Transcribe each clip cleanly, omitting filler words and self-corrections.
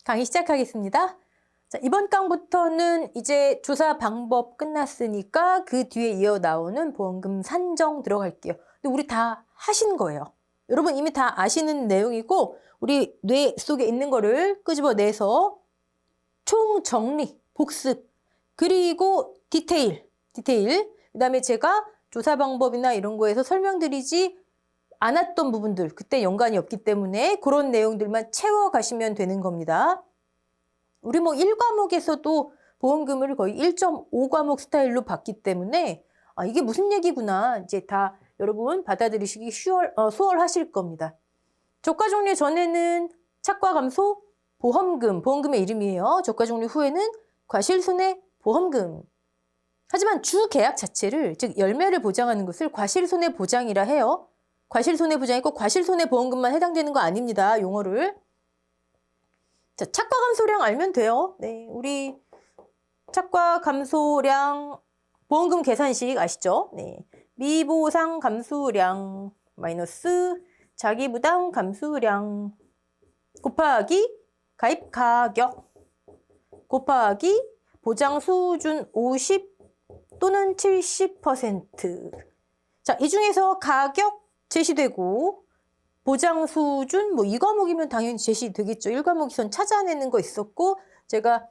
강의 시작하겠습니다. 자, 이번 강부터는 이제 조사 방법 끝났으니까 그 뒤에 이어 나오는 보험금 산정 들어갈게요. 근데 우리 다 하신 거예요. 여러분 이미 다 아시는 내용이고 우리 뇌 속에 있는 거를 끄집어내서 총정리, 복습, 그리고 디테일. 그 다음에 제가 조사 방법이나 이런 거에서 설명드리지 않았던 부분들, 그때 연관이 없기 때문에 그런 내용들만 채워가시면 되는 겁니다. 우리 뭐 1과목에서도 보험금을 거의 1.5과목 스타일로 봤기 때문에 이게 무슨 얘기구나 이제 다 여러분 받아들이시기 수월하실 겁니다. 저가 종료 전에는 착과 감소 보험금의 이름이에요. 저가 종료 후에는 과실손해보험금. 하지만 주계약 자체를 즉 열매를 보장하는 것을 과실손해보장이라 해요. 과실손해보장이고 과실손해보험금만 해당되는 거 아닙니다. 용어를. 자, 착과 감소량 알면 돼요. 네, 우리 착과 감소량 보험금 계산식 아시죠? 네, 미보상 감소량 마이너스 자기부담 감소량 곱하기 가입 가격 곱하기 보장 수준 50 또는 70%. 자, 이 중에서 가격 제시되고 보장 수준 뭐 2과목이면 당연히 제시되겠죠. 1과목에선 찾아내는 거 있었고 제가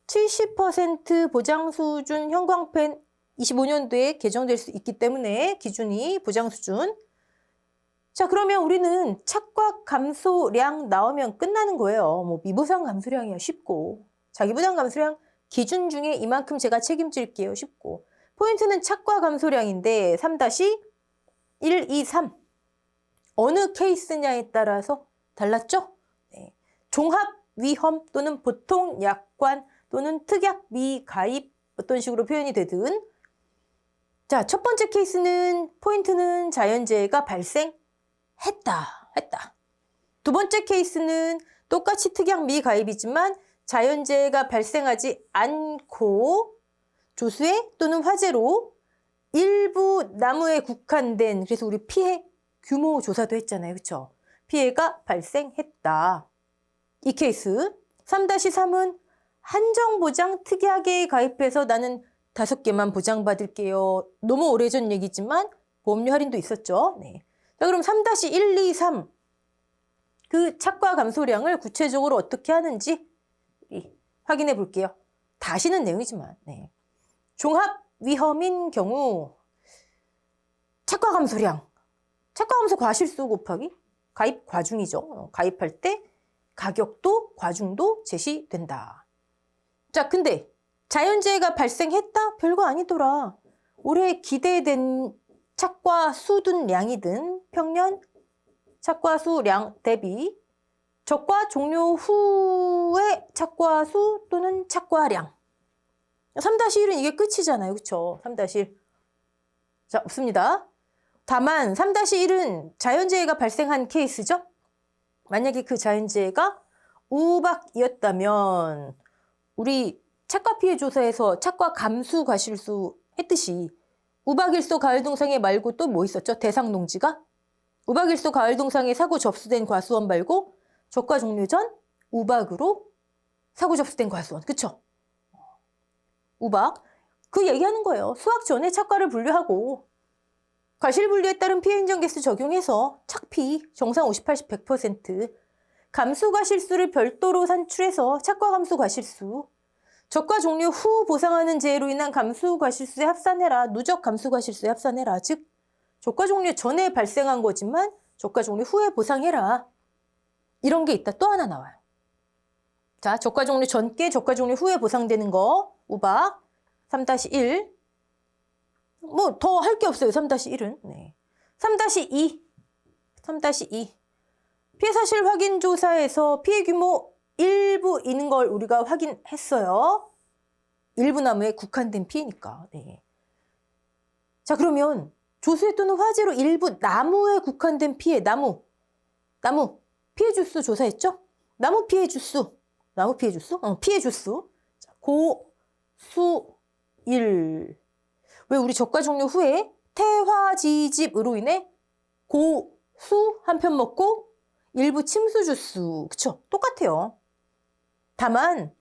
70% 보장 수준 형광펜 25년도에 개정될 수 있기 때문에 기준이 보장 수준. 자, 그러면 우리는 착과 감소량 나오면 끝나는 거예요. 뭐 미보상 감소량이야 쉽고 자기부담 감소량 기준 중에 이만큼 제가 책임질게요 쉽고 포인트는 착과 감소량인데 3-1, 2, 3 어느 케이스냐에 따라서 달랐죠? 네. 종합 위험 또는 보통 약관 또는 특약 미가입 어떤 식으로 표현이 되든 자, 첫 번째 케이스는 포인트는 자연재해가 발생했다. 두 번째 케이스는 똑같이 특약 미가입이지만 자연재해가 발생하지 않고 조수해 또는 화재로 일부 나무에 국한된 그래서 우리 피해 규모 조사도 했잖아요. 그렇죠? 피해가 발생했다. 이 케이스. 3-3은 한정보장 특약에 가입해서 나는 5개만 보장받을게요. 너무 오래전 얘기지만 보험료 할인도 있었죠. 네. 자, 그럼 3-1, 2, 3. 그 착과 감소량을 구체적으로 어떻게 하는지 확인해 볼게요. 다 아시는 내용이지만. 네. 종합 위험인 경우 착과 감소량. 착과 감소 과실수 곱하기 가입 과중이죠. 가입할 때 가격도 과중도 제시된다. 자, 근데 자연재해가 발생했다? 별거 아니더라. 올해 기대된 착과 수든 량이든 평년 착과 수량 대비 적과 종료 후의 착과 수 또는 착과량. 3-1은 이게 끝이잖아요. 그렇죠? 3-1. 자, 없습니다. 다만 3-1은 자연재해가 발생한 케이스죠. 만약에 그 자연재해가 우박이었다면 우리 착과 피해 조사에서 착과 감수 과실수 했듯이 우박일소 가을동상에 말고 또 뭐 있었죠? 대상 농지가? 우박일소 가을동상에 사고 접수된 과수원 말고 적과 종료 전 우박으로 사고 접수된 과수원. 그쵸? 우박. 그 얘기하는 거예요. 수확 전에 착과를 분류하고 과실분류에 따른 피해 인정 개수 적용해서 착피 정상 50, 80, 100% 감수 과실수를 별도로 산출해서 착과 감수 과실수 적과 종료 후 보상하는 재해로 인한 감수 과실수에 합산해라. 누적 감수 과실수에 합산해라. 즉 적과 종료 전에 발생한 거지만 적과 종료 후에 보상해라. 이런 게 있다. 또 하나 나와요. 자, 적과 종료 전께 적과 종료 후에 보상되는 거 우박 3-1 뭐 더 할 게 없어요. 3-1은. 네. 3-2 피해 사실 확인 조사에서 피해 규모 일부인 걸 우리가 확인했어요. 일부 나무에 국한된 피해니까. 네. 자, 그러면 조수해 또는 화재로 일부 나무에 국한된 피해, 나무 피해 주수 조사했죠? 나무 피해 주수. 피해 주수. 자, 고수일. 왜 우리 적과 종료 후에 태화지집으로 인해 고수 한 편 먹고 일부 침수 주수. 그쵸? 똑같아요. 다만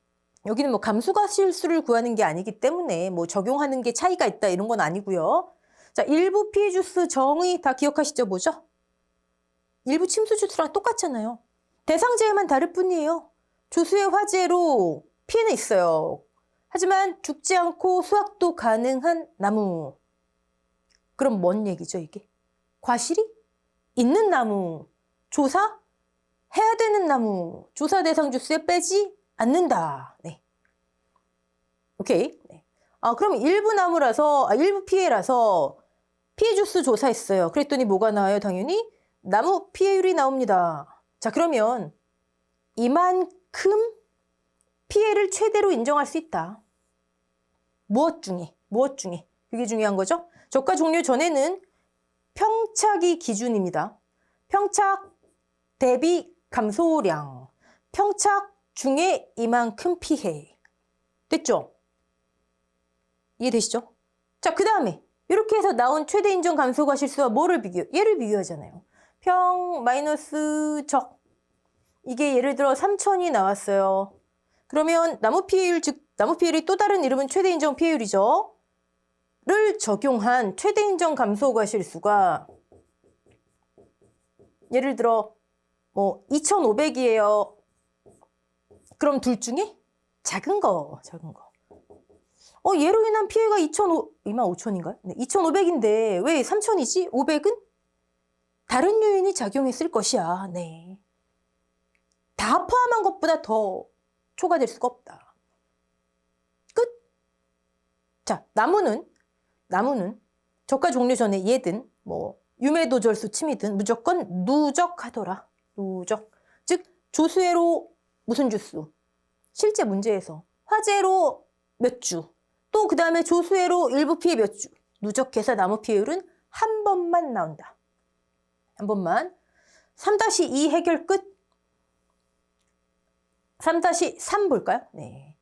여기는 뭐 감수과실수를 구하는 게 아니기 때문에 뭐 적용하는 게 차이가 있다 이런 건 아니고요. 자, 일부 피해 주수 정의 다 기억하시죠? 뭐죠? 일부 침수 주수랑 똑같잖아요. 대상 제외만 다를 뿐이에요. 조수의 화재로 피해는 있어요. 하지만 죽지 않고 수확도 가능한 나무. 그럼 뭔 얘기죠, 이게? 과실이 있는 나무, 조사해야 되는 나무, 조사 대상 주수에 빼지 않는다. 네. 오케이. 네. 그럼 일부 나무라서, 일부 피해라서 피해 주수 조사했어요. 그랬더니 뭐가 나와요? 당연히 나무 피해율이 나옵니다. 자, 그러면 이만큼 피해를 최대로 인정할 수 있다. 무엇 중에? 그게 중요한 거죠. 저가 종료 전에는 평착이 기준입니다. 평착 대비 감소량. 평착 중에 이만큼 피해. 됐죠? 이해되시죠? 자, 그 다음에 이렇게 해서 나온 최대 인정 감소과실수와 뭐를 비교해요? 얘를 비교하잖아요. 평 마이너스 적. 이게 예를 들어 3,000이 나왔어요. 그러면 나무 피해율, 즉 나무 피해율이 또 다른 이름은 최대 인정 피해율이죠. 를 적용한 최대 인정 감소과실수가 예를 들어 뭐 2,500이에요. 그럼 둘 중에 작은 거. 얘로 인한 피해가 25,000인가요? 네, 2,500인데 왜 3,000이지? 500은 다른 요인이 작용했을 것이야. 네. 다 포함한 것보다 더 초과될 수가 없다. 끝. 자, 나무는 저가 종료 전에 얘든 뭐 유매도절수 침이든 무조건 누적하더라. 누적. 즉 조수해로 무슨 주수. 실제 문제에서 화재로 몇 주. 또 그 다음에 조수해로 일부 피해 몇 주. 누적해서 나무 피해율은 한 번만 나온다. 한 번만. 3-2 해결 끝. 3-3 볼까요? 네.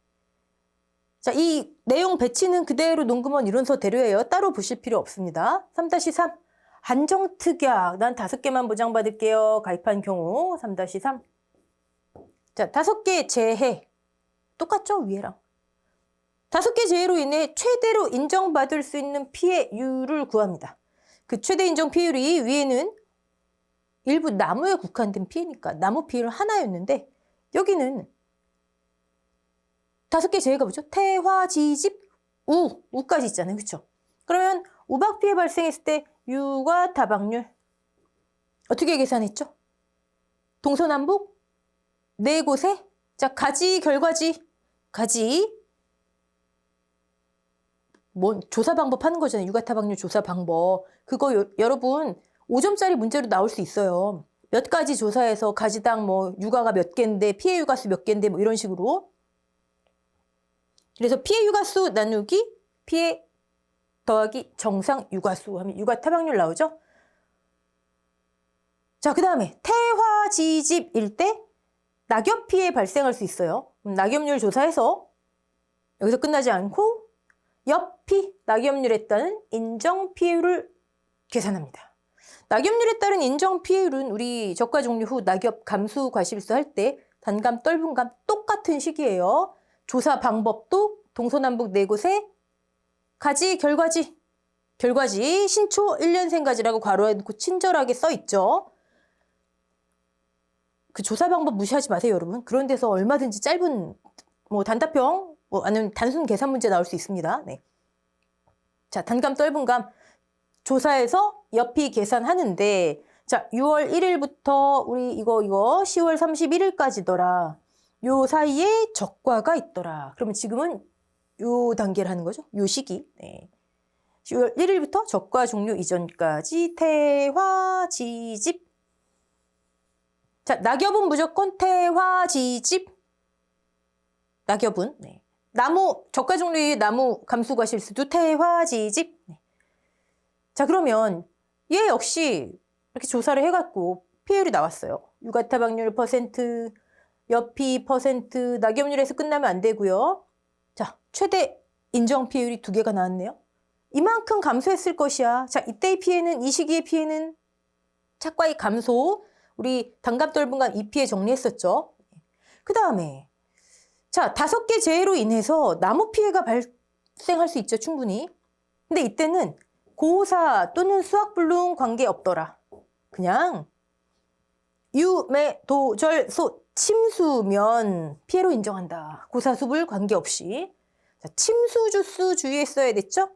자, 이 내용 배치는 그대로 농구먼 이론서 대로예요. 따로 보실 필요 없습니다. 3-3. 한정특약. 난 5개만 보장받을게요. 가입한 경우. 3-3. 자, 5개 제해. 똑같죠? 위에랑. 5개 제해로 인해 최대로 인정받을 수 있는 피해율을 구합니다. 그 최대 인정 피해율이 위에는 일부 나무에 국한된 피해니까 나무 피해율 하나였는데 여기는 5개 제외가 뭐죠? 태화, 지집, 우까지 있잖아요. 그렇죠? 그러면 우박 피해 발생했을 때 유가 다박률 어떻게 계산했죠? 동서남북 4곳에 자, 가지, 결과지, 가지 뭐 조사 방법 하는 거잖아요. 유가타박률 조사 방법. 그거 여러분 5점짜리 문제로 나올 수 있어요. 몇 가지 조사해서 가지당 뭐 유가가 몇 개인데 피해 유가수 몇 개인데 뭐 이런 식으로. 그래서 피해 유가수 나누기 피해 더하기 정상 유가수 하면 유가타박률 나오죠. 자, 그 다음에 태화지집일 때 낙엽 피해 발생할 수 있어요. 낙엽률 조사해서 여기서 끝나지 않고 옆피 낙엽률에 따른 인정 피해율을 계산합니다. 낙엽률에 따른 인정 피해율은 우리 저가 종료 후 낙엽 감수 과실수 할 때 단감, 떫은감 똑같은 식이에요. 조사 방법도 동서남북 4곳에 가지, 결과지, 신초 1년생 가지라고 괄호에 놓고 친절하게 써 있죠. 그 조사 방법 무시하지 마세요, 여러분. 그런 데서 얼마든지 짧은 뭐 단답형 아니면 단순 계산 문제 나올 수 있습니다. 네. 자, 단감, 떫은감 조사해서 옆이 계산하는데 자, 6월 1일부터 우리 이거 10월 31일까지더라. 요 사이에 적과가 있더라. 그러면 지금은 요 단계를 하는 거죠. 요 시기. 네. 10월 1일부터 적과 종료 이전까지 태화지집. 자, 낙엽은 무조건 태화지집. 낙엽은 네. 나무 저가 종류의 나무 감수과실수도 태화지집. 네. 자, 그러면 얘 역시 이렇게 조사를 해갖고 피해율이 나왔어요. 유가타박률 %, 옆이 %, 낙엽률에서 끝나면 안 되고요. 자, 최대 인정 피해율이 2개가 나왔네요. 이만큼 감소했을 것이야. 자, 이때의 피해는, 이 시기의 피해는 착과의 감소. 우리 단감, 떫은감 이 피해 정리했었죠. 그 다음에 자, 5개 재해로 인해서 나무 피해가 발생할 수 있죠, 충분히. 근데 이때는 고사 또는 수학불능 관계없더라. 그냥 유매도절소 침수면 피해로 인정한다. 고사수불 관계없이. 자, 침수 주수 주의했어야 됐죠?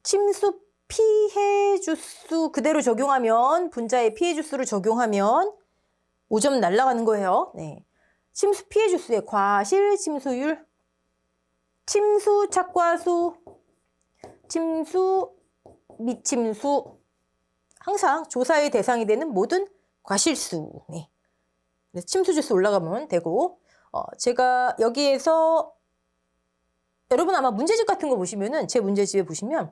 침수 피해 주수 그대로 적용하면, 분자의 피해 주수를 적용하면 5점 날아가는 거예요. 네. 침수 피해 주수의 과실 침수율, 침수 착과수, 침수 미침수, 항상 조사의 대상이 되는 모든 과실수. 네. 침수 주수 올라가면 되고, 제가 여기에서 여러분 아마 문제집 같은 거 보시면은, 제 문제집에 보시면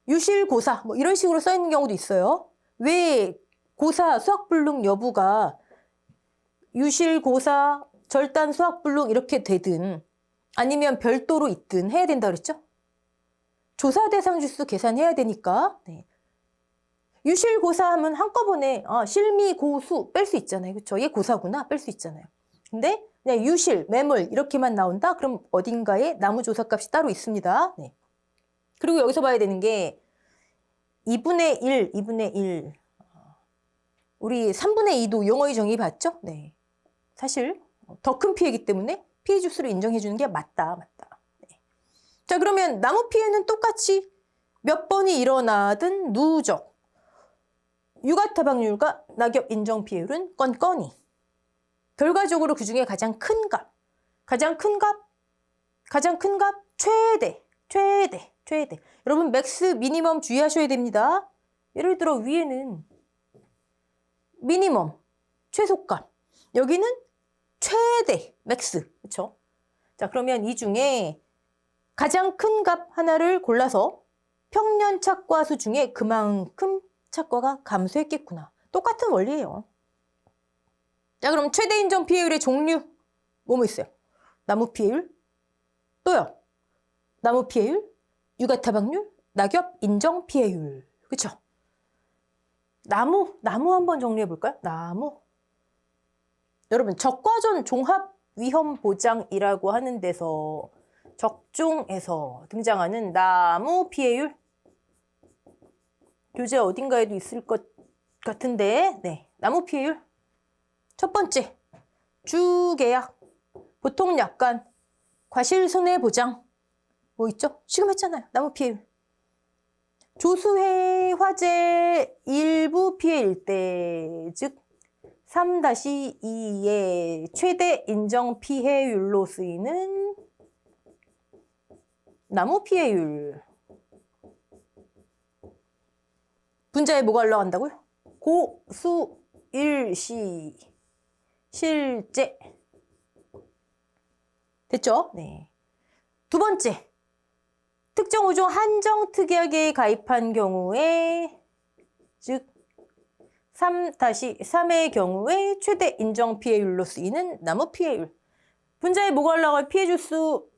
유실고사 뭐 이런 식으로 써 있는 경우도 있어요. 왜 고사 수학불능 여부가 유실고사 절단 수학불능 이렇게 되든 아니면 별도로 있든 해야 된다 그랬죠? 조사 대상 주수 계산해야 되니까. 네. 유실고사 하면 한꺼번에 실미고수 뺄 수 있잖아요. 그렇죠? 얘 고사구나 뺄 수 있잖아요. 근데 그냥 유실, 매물 이렇게만 나온다? 그럼 어딘가에 나무조사값이 따로 있습니다. 네. 그리고 여기서 봐야 되는 게 2분의 1, 2분의 1. 우리 3분의 2도 영어의 정의 봤죠? 네. 사실 더 큰 피해이기 때문에 피해 주수를 인정해 주는 게 맞다. 네. 자, 그러면 나무 피해는 똑같이 몇 번이 일어나든 누적. 유가타박률과 낙엽 인정 피해율은 건건이. 결과적으로 그 중에 가장 큰 값, 최대. 여러분 맥스, 미니멈 주의하셔야 됩니다. 예를 들어 위에는 미니멈, 최소값. 여기는 최대, 맥스. 그렇죠? 자, 그러면 이 중에 가장 큰 값 하나를 골라서 평년 착과수 중에 그만큼 착과가 감소했겠구나. 똑같은 원리예요. 자, 그럼 최대 인정 피해율의 종류 뭐뭐 있어요? 나무 피해율, 또요. 나무 피해율, 유가타박률, 낙엽 인정 피해율. 그쵸? 나무 한번 정리해 볼까요? 나무. 여러분, 적과전 종합 위험 보장이라고 하는 데서 적종에서 등장하는 나무 피해율. 교재 어딘가에도 있을 것 같은데, 네. 나무 피해율. 첫 번째, 주계약. 보통 약관, 과실 손해보장. 뭐 있죠? 지금 했잖아요. 나무 피해율. 조수해 화재 일부 피해일 때, 즉 3-2의 최대 인정 피해율로 쓰이는 나무 피해율. 분자에 뭐가 올라간다고요? 고수 일시 실제. 됐죠? 네. 두 번째, 특정 우종 한정 특약에 가입한 경우에, 즉 3-3의 경우에 최대 인정 피해율로 쓰이는 나무 피해율. 분자에 뭐가 올라갈 피해 주수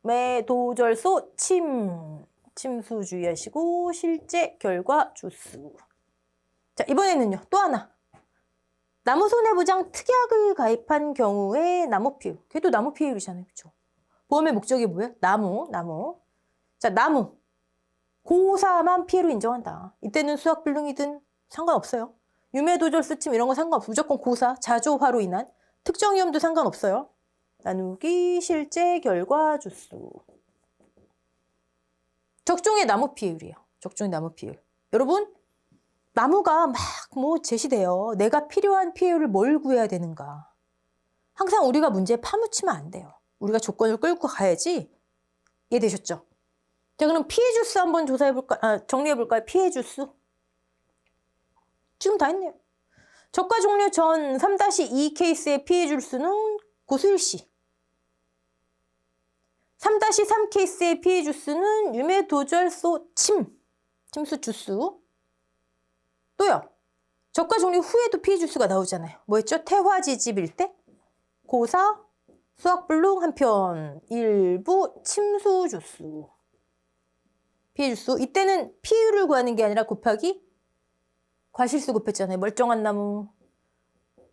유매도절소 침수 주의하시고 실제 결과 주수. 자, 이번에는요. 또 하나. 나무 손해보장 특약을 가입한 경우에 나무 피해율. 걔도 나무 피해율이잖아요. 그렇죠? 보험의 목적이 뭐예요? 나무. 자, 나무. 고사만 피해로 인정한다. 이때는 수학불능이든 상관없어요. 유매도절소 침 이런 거 상관없어. 무조건 고사, 자조화로 인한 특정 위험도 상관없어요. 나누기 실제 결과 주수. 적종의 나무 피해율이에요. 적종의 나무 피해율. 여러분, 나무가 막 뭐 제시돼요. 내가 필요한 피해율을 뭘 구해야 되는가. 항상 우리가 문제에 파묻히면 안 돼요. 우리가 조건을 끌고 가야지. 이해되셨죠? 자, 그럼 피해 주수 한번 정리해볼까요? 피해 주수. 지금 다 했네요. 저가 종류 전 3-2 케이스의 피해 주수는 고수일시. 3-3 케이스의 피해 주수는 유매도절소 침수 주수. 또요. 저가 종류 후에도 피해 주수가 나오잖아요. 뭐였죠? 태화지집일 때 고사, 수학불능 한편, 일부 침수 주수. 피해 주수. 이때는 피해율을 구하는 게 아니라 곱하기 과실수 곱했잖아요. 멀쩡한 나무,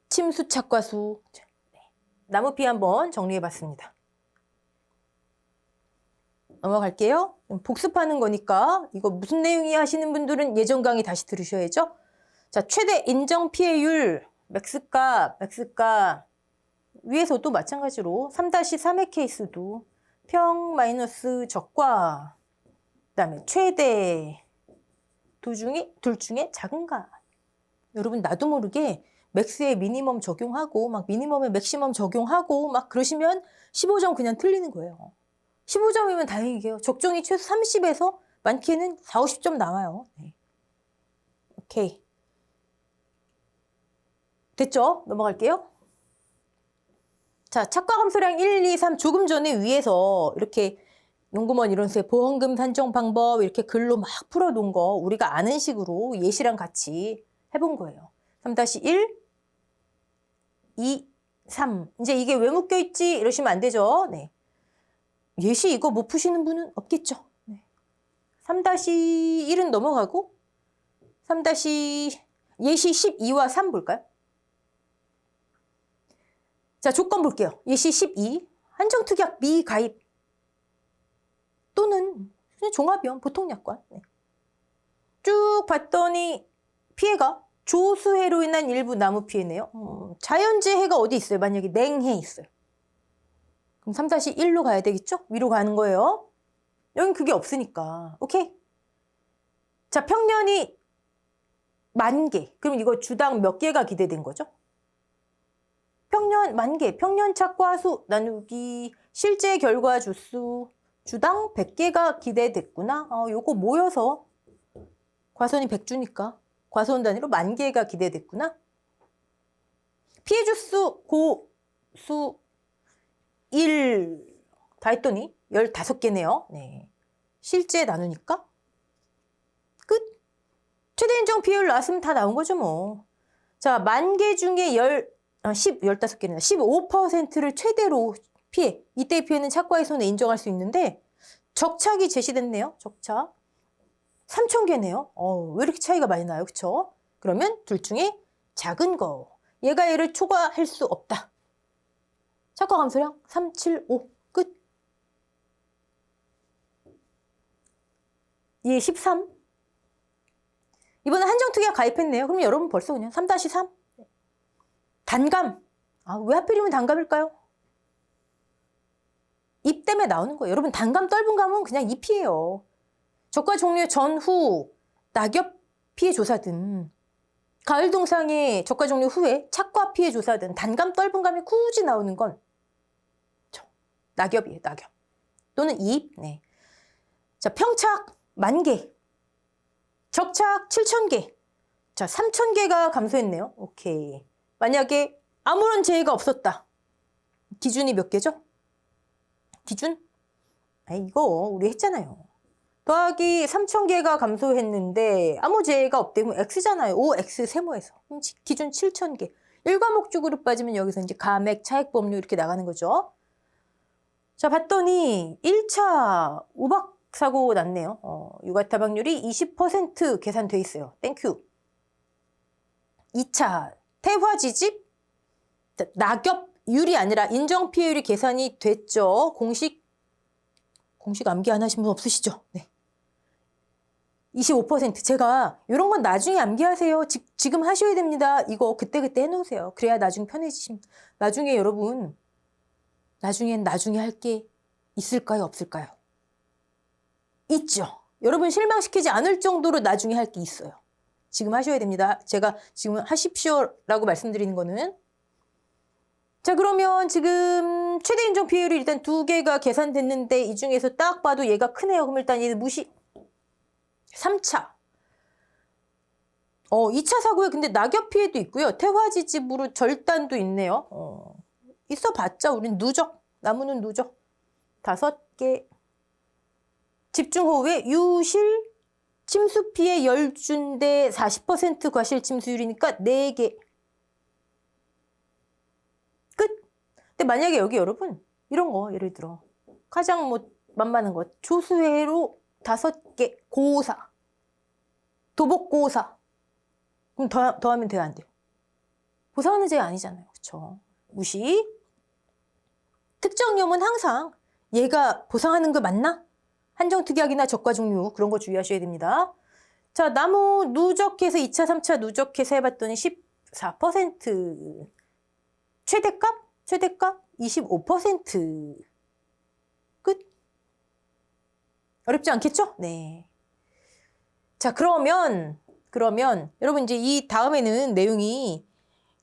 침수 착과수. 나무 피해 한번 정리해봤습니다. 넘어갈게요. 복습하는 거니까 이거 무슨 내용이 하시는 분들은 예전 강의 다시 들으셔야죠. 자, 최대 인정 피해율 맥스값 위에서도 마찬가지로 3-3의 케이스도 평 마이너스 적과 그다음에 최대 둘 중에 작은가. 여러분 나도 모르게 맥스에 미니멈 적용하고 막 미니멈에 맥시멈 적용하고 막 그러시면 15점 그냥 틀리는 거예요. 15점이면 다행이에요. 적정이 최소 30에서 많게는 40, 50점 나와요. 네. 오케이. 됐죠? 넘어갈게요. 자, 착과 감소량 1, 2, 3 조금 전에 위에서 이렇게 연구원 이론서의 보험금 산정 방법 이렇게 글로 막 풀어놓은 거 우리가 아는 식으로 예시랑 같이 해본 거예요. 3-1, 2, 3. 이제 이게 왜 묶여있지? 이러시면 안 되죠. 네. 예시 이거 못 푸시는 분은 없겠죠. 네. 3-1은 넘어가고 예시 12와 3 볼까요? 자, 조건 볼게요. 예시 12. 한정특약 미가입 또는 그냥 종합이요. 보통약관. 네. 쭉 봤더니 피해가 조수해로 인한 일부 나무 피해네요. 자연재해가 어디 있어요? 만약에 냉해 있어요. 그럼 3-1로 가야 되겠죠? 위로 가는 거예요. 여긴 그게 없으니까. 오케이? 자, 평년이 10,000개. 그럼 이거 주당 몇 개가 기대된 거죠? 평년 10,000개. 평년 착과 수 나누기 실제 결과 주수 주당 100개가 기대됐구나. 요거 모여서 과손이 100주니까 과손 단위로 10,000개가 기대됐구나. 피해 주수 고수 1 다 했더니 15개네요. 네. 실제 나누니까 끝. 최대 인정 피해율 나왔으면 다 나온 거죠 뭐. 자, 10,000개 중에 15개는 15%를 최대로 피해. 이때의 피해는 착과의 손에 인정할 수 있는데 적착이 제시됐네요. 적착. 3,000개네요. 왜 이렇게 차이가 많이 나요? 그쵸? 그러면 둘 중에 작은 거. 얘가 얘를 초과할 수 없다. 착과 감소량 3, 7, 5. 끝. 얘 13. 이번에 한정특약 가입했네요. 그럼 여러분 벌써 그냥 3-3. 단감. 왜 하필이면 단감일까요? 입 때문에 나오는 거예요. 여러분 단감 떫은 감은 그냥 잎이에요. 적과 종료 전후 낙엽 피해 조사 등 가을 동상의 적과 종료 후에 착과 피해 조사 등 단감 떫은 감이 굳이 나오는 건 낙엽이에요. 낙엽 또는 잎. 네. 자, 평착 10,000개, 적착 7,000개. 자, 3,000개가 감소했네요. 오케이. 만약에 아무런 재해가 없었다. 기준이 몇 개죠? 기준? 이거 우리 했잖아요. 더하기 3,000개가 감소했는데 아무 재해가 없대면 X잖아요. OX 세모에서. 기준 7,000개. 일과목적으로 빠지면 여기서 이제 가맥, 차액 법률 이렇게 나가는 거죠. 자, 봤더니 1차 우박 사고 났네요. 유가타박률이 20% 계산돼 있어요. 땡큐. 2차 태화지집 낙엽율이 아니라 인정피해율이 계산이 됐죠. 공식 암기 안 하신 분 없으시죠? 네. 25%. 제가 이런 건 나중에 암기하세요. 지금 하셔야 됩니다. 이거 그때그때 해놓으세요. 그래야 나중에 편해지십니다. 나중에 여러분, 나중에 할 게 있을까요? 없을까요? 있죠. 여러분 실망시키지 않을 정도로 나중에 할 게 있어요. 지금 하셔야 됩니다. 제가 지금 하십시오라고 말씀드리는 거는. 자, 그러면 지금 최대 인정 피해율이 일단 2개가 계산됐는데 이 중에서 딱 봐도 얘가 크네요. 그럼 일단 얘는 무시. 3차. 2차 사고에 근데 낙엽 피해도 있고요. 태화지집으로 절단도 있네요. 있어봤자 우린 누적. 나무는 누적. 5개. 집중호우에 유실 침수 피해 10주인데 40% 과실 침수율이니까 4개. 끝. 근데 만약에 여기 여러분 이런 거 예를 들어 가장 만만한 거 조수회로 5개 고사 도복고사 그럼 더하면 돼요 안 돼요? 보상하는 죄가 아니잖아요. 그쵸? 무시. 특정염은 항상 얘가 보상하는 거 맞나? 한정특약이나 저가 종류 그런 거 주의하셔야 됩니다. 자, 나무 누적해서 2차, 3차 누적해서 해봤더니 14%. 최대값 25%. 끝. 어렵지 않겠죠? 네. 자, 그러면 여러분 이제 이 다음에는 내용이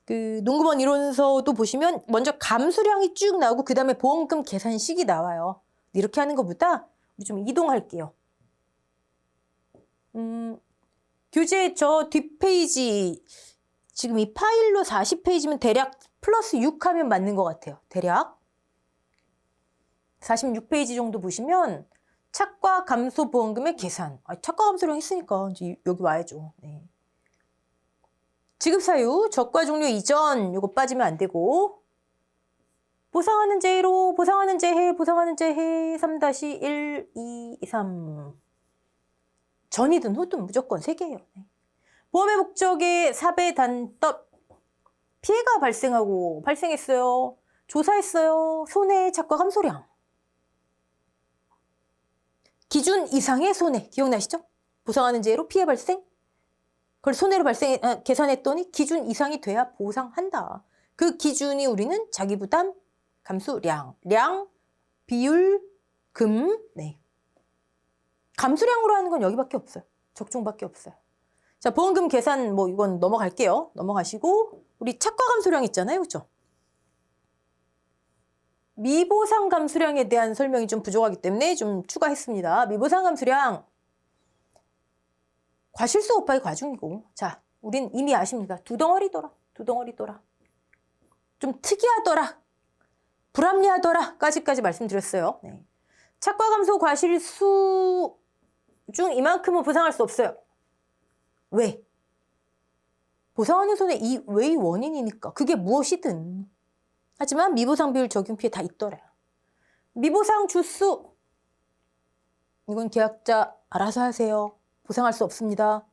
그 농구본 이론서도 보시면 먼저 감수량이 쭉 나오고 그 다음에 보험금 계산식이 나와요. 이렇게 하는 것보다 우리 좀 이동할게요. 교재 저 뒷페이지 지금 이 파일로 40페이지면 대략 플러스 6 하면 맞는 것 같아요. 대략 46페이지 정도 보시면 착과 감소 보험금의 계산. 착과 감소량 했으니까 이제 여기 와야죠. 네. 지급 사유, 적과 종료 이전 요거 빠지면 안 되고 보상하는 재해로 보상하는 재해 3-1, 2, 3 전이든 후든 무조건 3개예요. 네. 보험의 목적에 사배 단떡 피해가 발생했어요. 조사했어요. 손해, 착과 감소량. 기준 이상의 손해 기억나시죠? 보상하는 재해로 피해 발생. 그걸 손해로 계산했더니 기준 이상이 돼야 보상한다. 그 기준이 우리는 자기부담 감수량, 비율, 금. 네. 감수량으로 하는 건 여기밖에 없어요. 적중밖에 없어요. 자, 보험금 계산 뭐 이건 넘어갈게요. 넘어가시고 우리 착과 감수량 있잖아요. 그렇죠? 미보상 감수량에 대한 설명이 좀 부족하기 때문에 좀 추가했습니다. 미보상 감수량. 과실수 곱하기 과중이고. 자, 우린 이미 아십니다. 두 덩어리더라. 좀 특이하더라. 불합리하더라. 까지까지 말씀드렸어요. 네. 착과 감소 과실수 중 이만큼은 보상할 수 없어요. 왜? 보상하는 손해 이 왜의 원인이니까. 그게 무엇이든. 하지만 미보상 비율 적용 피해 다 있더라. 미보상 주수. 이건 계약자 알아서 하세요. 보상할 수 없습니다.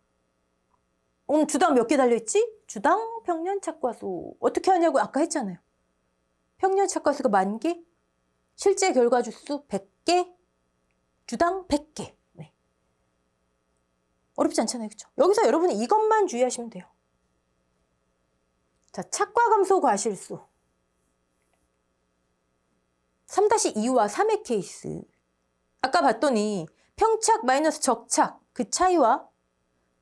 주당 몇 개 달려있지? 주당 평년 착과수. 어떻게 하냐고 아까 했잖아요. 평년 착과수가 10,000개, 실제 결과 주수 100개, 주당 100개. 네. 어렵지 않잖아요. 그렇죠? 여기서 여러분이 이것만 주의하시면 돼요. 자, 착과 감소 과실수. 3-2와 3의 케이스. 아까 봤더니 평착 마이너스 적착 그 차이와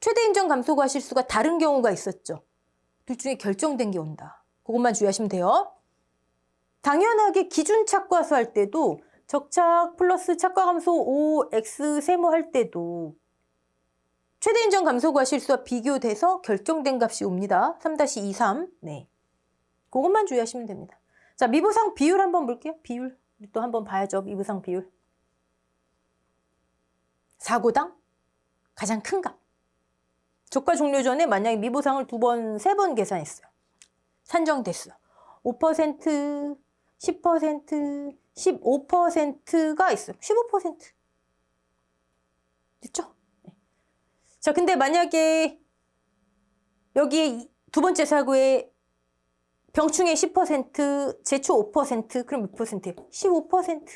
최대 인정 감소 과실수가 다른 경우가 있었죠. 둘 중에 결정된 게 온다. 그것만 주의하시면 돼요. 당연하게 기준 착과수 할 때도 적착 플러스 착과 감소 O, X 세모할 때도 최대 인정 감소 과실수와 비교돼서 결정된 값이 옵니다. 3-2, 3. 네. 그것만 주의하시면 됩니다. 자, 미보상 비율 한번 볼게요. 비율. 또 한번 봐야죠. 미보상 비율. 사고당 가장 큰 값. 조가 종료 전에 만약에 미보상을 2번, 3번 계산했어요. 산정됐어요. 5%, 10%, 15%가 있어요. 15%. 됐죠? 네. 자, 근데 만약에 여기에 두 번째 사고에 병충해 10%, 제초 5%, 그럼 몇 퍼센트예요? 15%.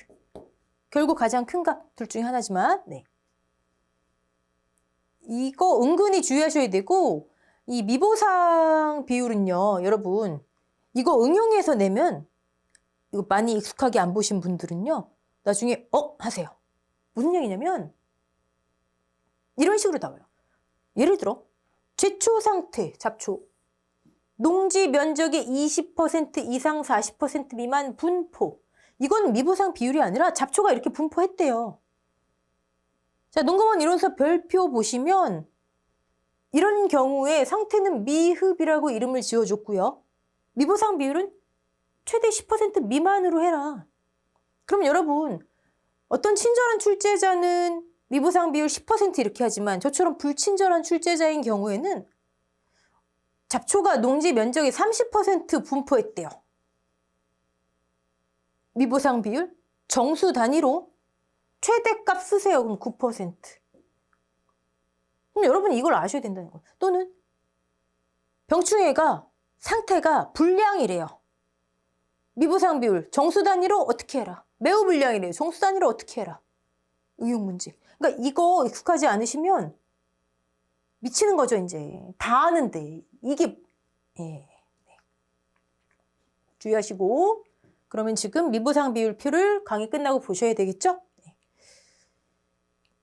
결국 가장 큰 값 둘 중에 하나지만, 네. 이거 은근히 주의하셔야 되고, 이 미보상 비율은요, 여러분, 이거 응용해서 내면, 이거 많이 익숙하게 안 보신 분들은요, 나중에, 하세요. 무슨 얘기냐면, 이런 식으로 나와요. 예를 들어, 제초 상태, 잡초. 농지 면적의 20% 이상 40% 미만 분포. 이건 미보상 비율이 아니라 잡초가 이렇게 분포했대요. 자, 농구본 이론서 별표 보시면 이런 경우에 상태는 미흡이라고 이름을 지어줬고요. 미보상 비율은 최대 10% 미만으로 해라. 그럼 여러분, 어떤 친절한 출제자는 미보상 비율 10% 이렇게 하지만 저처럼 불친절한 출제자인 경우에는 잡초가 농지 면적의 30% 분포했대요. 미보상 비율 정수 단위로 최대값 쓰세요. 그럼 9%. 그럼 여러분 이걸 아셔야 된다는 거예요. 또는 병충해가 상태가 불량이래요. 미보상 비율 정수 단위로 어떻게 해라. 매우 불량이래요. 정수 단위로 어떻게 해라. 의용 문제. 그러니까 이거 익숙하지 않으시면 미치는 거죠, 이제. 다 아는데. 이게, 예. 주의하시고. 그러면 지금 미보상 비율표를 강의 끝나고 보셔야 되겠죠?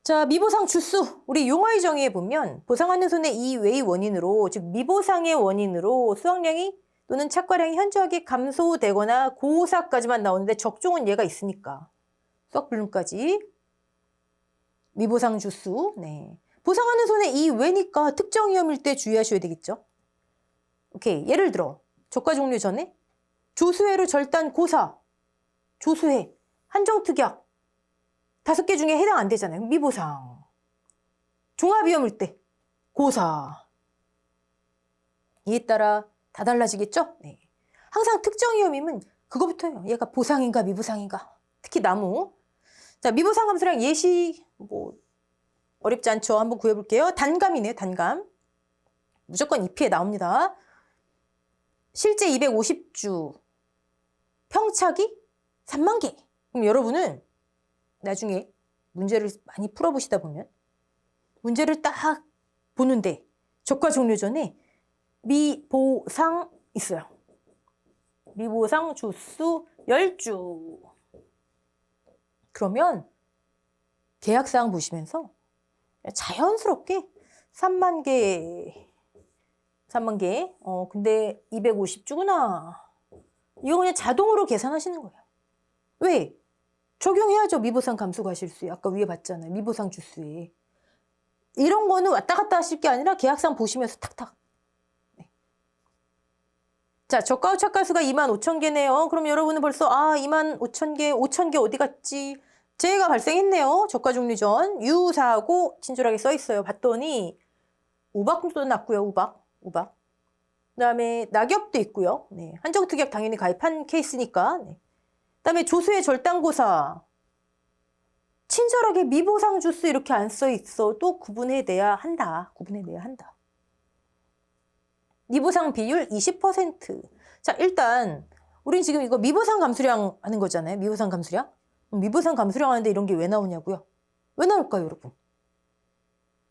자, 미보상 주수. 우리 용어의 정의에 보면 보상하는 손해 이외의 원인으로, 즉 미보상의 원인으로 수확량이 또는 착과량이 현저하게 감소되거나 고사까지만 나오는데 적종은 얘가 있으니까. 수확불능까지. 미보상 주수. 네. 보상하는 손해 이외니까 특정 위험일 때 주의하셔야 되겠죠? 오케이. 예를 들어 저가 종료 전에 조수회로 절단 고사, 조수회, 한정특약 5개 중에 해당 안 되잖아요. 미보상. 종합위험일 때 고사. 이에 따라 다 달라지겠죠? 네. 항상 특정 위험이면 그거부터예요. 얘가 보상인가 미보상인가. 특히 나무. 자, 미보상 감소량 예시 뭐 어렵지 않죠? 한번 구해볼게요. 단감이네요. 단감. 무조건 EP에 나옵니다. 실제 250주. 평착이 3만 개. 그럼 여러분은 나중에 문제를 많이 풀어보시다 보면 문제를 딱 보는데 저가 종료 전에 미보상 있어요. 미보상 주수 10주. 그러면 계약사항 보시면서 자연스럽게 3만 개. 3만 개. 근데 250주구나. 이거 그냥 자동으로 계산하시는 거예요. 왜? 적용해야죠. 미보상 감소 과실수에. 아까 위에 봤잖아요. 미보상 주수에. 이런 거는 왔다 갔다 하실 게 아니라 계약상 보시면서 탁탁. 네. 자, 저가 후 착과수가 25,000개네요. 그럼 여러분은 벌써 25,000개, 5,000개 어디 갔지? 재해가 발생했네요. 저가 종료 전. 유사하고 친절하게 써 있어요. 봤더니 우박도 났고요. 우박. 그다음에 낙엽도 있고요. 네. 한정특약 당연히 가입한 케이스니까. 네. 그다음에 조수의 절단고사. 친절하게 미보상 주수 이렇게 안 써 있어도 구분해내야 한다. 미보상 비율 20%. 자, 일단 우린 지금 이거 미보상 감수량 하는 거잖아요. 미보상 감수량. 미보상 감수량 하는데 이런 게 왜 나오냐고요? 왜 나올까요, 여러분?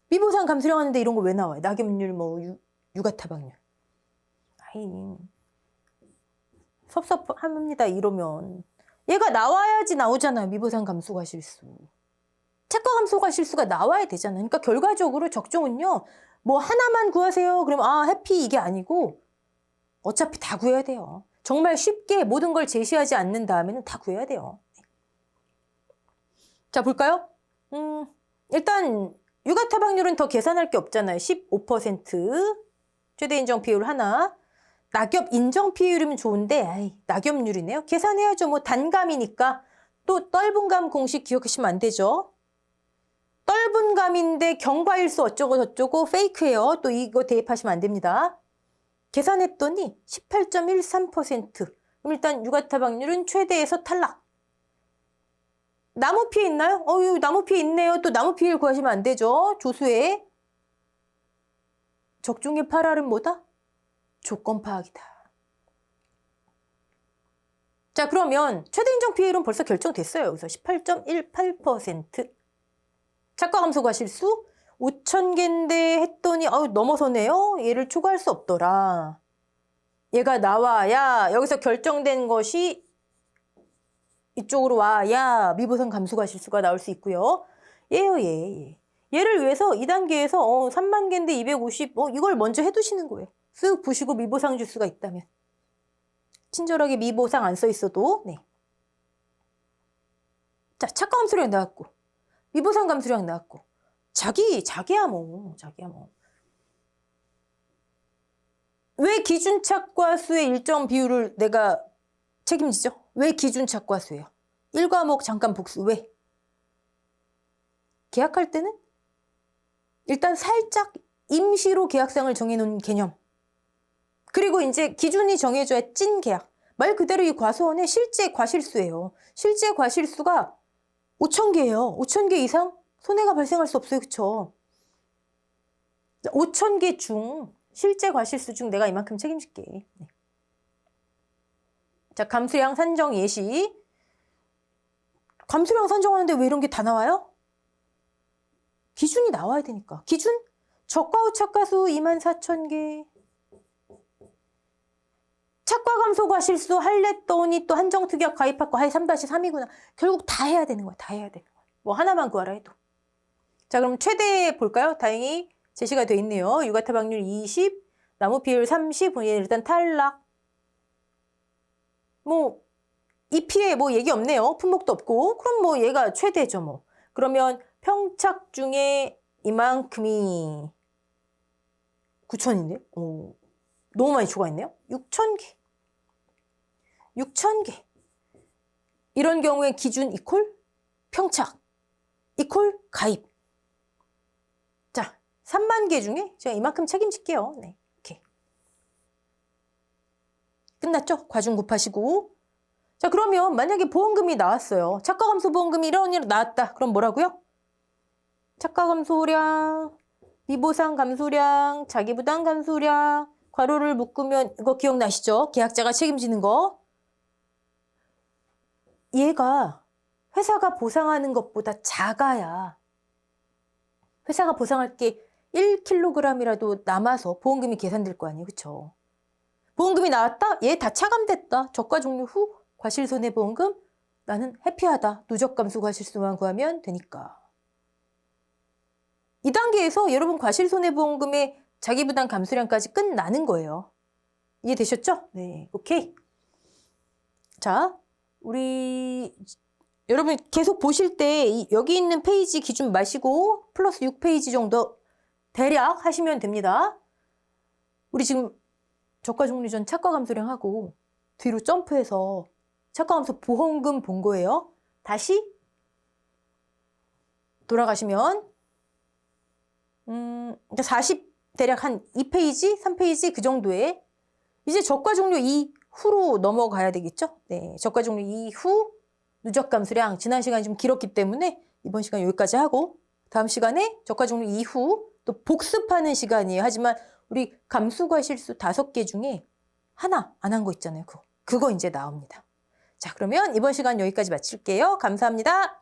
미보상 감수량 하는데 이런 거 왜 나와요? 낙엽률, 유가타박률. 섭섭합니다. 이러면 얘가 나와야지 나오잖아요. 미보상 감소 과실수. 착과 감소 과실수가 나와야 되잖아요. 그러니까 결과적으로 적종은요. 뭐 하나만 구하세요. 그러면 해피 이게 아니고 어차피 다 구해야 돼요. 정말 쉽게 모든 걸 제시하지 않는 다음에는 다 구해야 돼요. 자, 볼까요? 일단 유가타박률은 더 계산할 게 없잖아요. 15%. 최대 인정 비율 하나. 낙엽 인정 비율이면 좋은데 낙엽률이네요. 계산해야죠. 뭐 단감이니까. 또 떫은감 공식 기억하시면 안 되죠. 떫은감인데 경과일수 어쩌고 저쩌고 페이크예요. 또 이거 대입하시면 안 됩니다. 계산했더니 18.13%. 그럼 일단 유가타박률은 최대에서 탈락. 나무 피해 있나요? 나무 피해 있네요. 또 나무 피해를 구하시면 안 되죠. 조수에. 적중의 8할은 뭐다? 조건 파악이다. 자, 그러면 최대 인정 피해율은 벌써 결정됐어요. 여기서 18.18%. 착과 감소 과실수 5,000개인데 했더니 넘어서네요. 얘를 초과할 수 없더라. 얘가 나와야 여기서 결정된 것이 이쪽으로 와야 미보상 감소 과실수가 나올 수 있고요. 얘. 얘를 위해서 2단계에서 3만 개인데 250 이걸 먼저 해두시는 거예요. 쓱 보시고 미보상 주수가 있다면. 친절하게 미보상 안 써 있어도. 네. 자, 착과 감소량 나왔고 미보상 감소량 나왔고 자기야 뭐. 왜 기준 착과수의 일정 비율을 내가 책임지죠? 왜 기준 착과수예요? 1과목 잠깐 복수. 왜? 계약할 때는 일단 살짝 임시로 계약상을 정해놓은 개념. 그리고 이제 기준이 정해져야 찐 계약. 말 그대로 이 과수원의 실제 과실수예요. 실제 과실수가 5,000개예요. 5,000개 이상 손해가 발생할 수 없어요. 그렇죠? 5,000개 중 실제 과실수 중 내가 이만큼 책임질게. 네. 자, 감수량 산정 예시. 감수량 산정하는데 왜 이런 게 다 나와요? 기준이 나와야 되니까. 기준? 저가 후 착가수 24,000개. 착과 감소 과실수 할랬더니 또 한정특약 가입할 거 3-3이구나. 결국 다 해야 되는 거야. 다 해야 되는 거야. 뭐 하나만 구하라 해도. 자, 그럼 최대 볼까요? 다행히 제시가 돼 있네요. 유가타박률 20, 나무 비율 30, 일단 탈락. 뭐 이 피해 뭐 얘기 없네요. 품목도 없고. 그럼 뭐 얘가 최대죠 뭐. 그러면 평착 중에 이만큼이 9,000인데? 너무 많이 추가했네요. 6,000개. 6,000개. 이런 경우에 기준 이퀄 평착 이퀄 가입. 자, 3만 개 중에 제가 이만큼 책임질게요. 네, 이렇게. 끝났죠? 과중 곱하시고. 자, 그러면 만약에 보험금이 나왔어요. 착가 감소 보험금이 이런 일로 나왔다. 그럼 뭐라고요? 착가 감소량, 미보상 감소량, 자기부담 감소량, 괄호를 묶으면 이거 기억나시죠? 계약자가 책임지는 거. 얘가 회사가 보상하는 것보다 작아야 회사가 보상할 게 1kg이라도 남아서 보험금이 계산될 거 아니에요. 그렇죠? 보험금이 나왔다? 얘 다 차감됐다. 저가 종료 후 과실손해보험금? 나는 해피하다. 누적감수 과실수만 구하면 되니까. 이 단계에서 여러분 과실손해보험금의 자기부담 감소량까지 끝나는 거예요. 이해되셨죠? 네, 오케이. 자, 우리 여러분 계속 보실 때 여기 있는 페이지 기준 마시고 플러스 6페이지 정도 대략 하시면 됩니다. 우리 지금 저가 종료 전 착과 감소량 하고 뒤로 점프해서 착과 감소 보험금 본 거예요. 다시 돌아가시면 40 대략 한 2페이지, 3페이지 그 정도에 이제 저가 종료 이후로 넘어가야 되겠죠? 네, 저가 종료 이후 누적 감소량 지난 시간이 좀 길었기 때문에 이번 시간 여기까지 하고 다음 시간에 저가 종료 이후 또 복습하는 시간이에요. 하지만 우리 감수과실수 5개 중에 하나 안 한 거 있잖아요. 그거 이제 나옵니다. 자, 그러면 이번 시간 여기까지 마칠게요. 감사합니다.